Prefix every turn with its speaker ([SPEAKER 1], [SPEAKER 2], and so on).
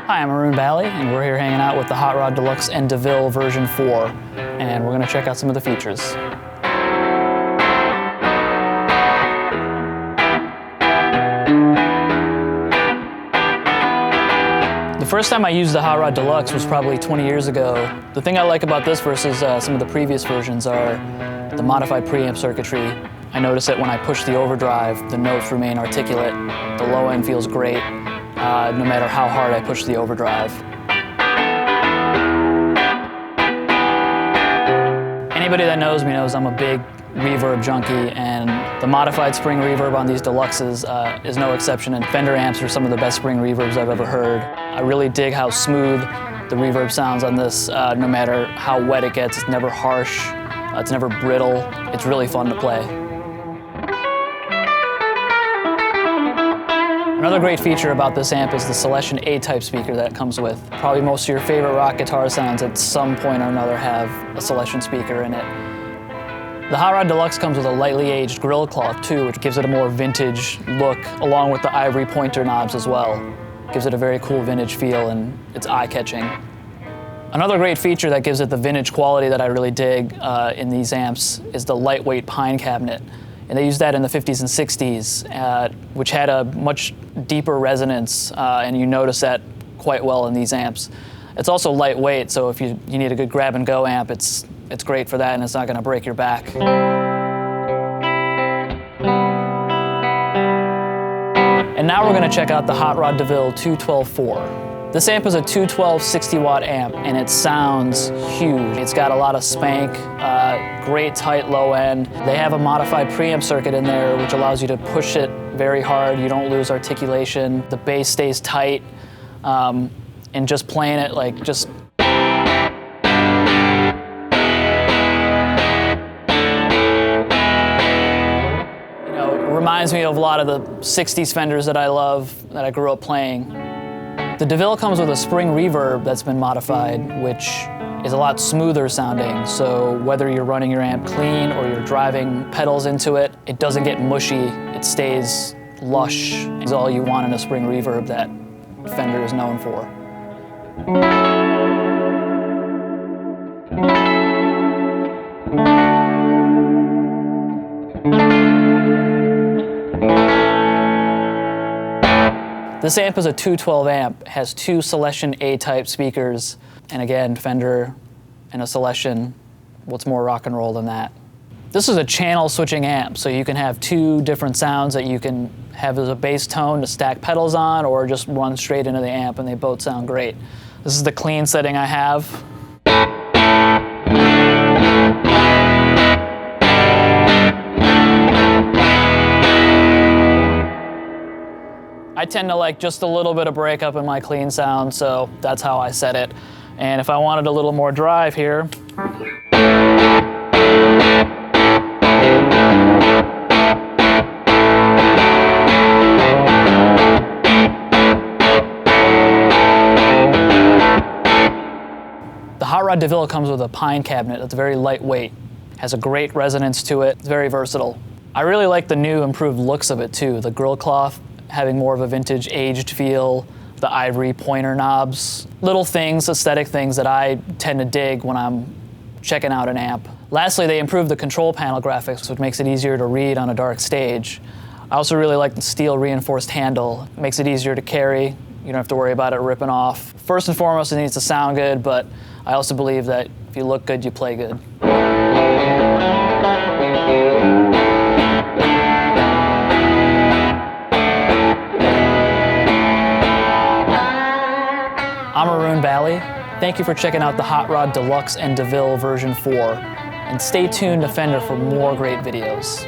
[SPEAKER 1] Hi, I'm Arun Bali, and we're here hanging out with the Hot Rod Deluxe and Deville version 4, and we're going to check out some of the features. The first time I used the Hot Rod Deluxe was probably 20 years ago. The thing I like about this versus some of the previous versions are the modified preamp circuitry. I notice that when I push the overdrive, the notes remain articulate, the low end feels great, no matter how hard I push the overdrive. Anybody that knows me knows I'm a big reverb junkie, and the modified spring reverb on these Deluxes is no exception, and Fender amps are some of the best spring reverbs I've ever heard. I really dig how smooth the reverb sounds on this, no matter how wet it gets. It's never harsh, it's never brittle. It's really fun to play. Another great feature about this amp is the Celestion A-type speaker that it comes with. Probably most of your favorite rock guitar sounds at some point or another have a Celestion speaker in it. The Hot Rod Deluxe comes with a lightly aged grill cloth too, which gives it a more vintage look, along with the ivory pointer knobs as well. Gives it a very cool vintage feel, and it's eye-catching. Another great feature that gives it the vintage quality that I really dig in these amps is the lightweight pine cabinet. And they used that in the 50s and 60s, which had a much deeper resonance, and you notice that quite well in these amps. It's also lightweight, so if you need a good grab-and-go amp, it's great for that, and it's not going to break your back. And now we're going to check out the Hot Rod Deville 212-4. This amp is a 212 60-watt amp, and it sounds huge. It's got a lot of spank, great tight low end. They have a modified preamp circuit in there, which allows you to push it very hard. You don't lose articulation. The bass stays tight, and just playing it like just. Reminds me of a lot of the 60s Fenders that I love, that I grew up playing. The Deville comes with a spring reverb that's been modified, which is a lot smoother sounding, so whether you're running your amp clean or you're driving pedals into it, it doesn't get mushy, it stays lush. It's all you want in a spring reverb that Fender is known for. This amp is a 212 amp, has two Celestion A-type speakers, and again, Fender and a Celestion. What's more rock and roll than that? This is a channel switching amp, so you can have two different sounds that you can have as a bass tone to stack pedals on, or just run straight into the amp, and they both sound great. This is the clean setting I have. I tend to like just a little bit of breakup in my clean sound, so that's how I set it. And if I wanted a little more drive here, the Hot Rod Deville comes with a pine cabinet that's very lightweight, has a great resonance to it, it's very versatile. I really like the new improved looks of it too, the grill cloth having more of a vintage aged feel, the ivory pointer knobs, little things, aesthetic things that I tend to dig when I'm checking out an amp. Lastly, they improved the control panel graphics, which makes it easier to read on a dark stage. I also really like the steel reinforced handle. It makes it easier to carry. You don't have to worry about it ripping off. First and foremost, it needs to sound good, but I also believe that if you look good, you play good. I'm Arun Bali. Thank you for checking out the Hot Rod Deluxe and Deville version 4. And stay tuned to Fender for more great videos.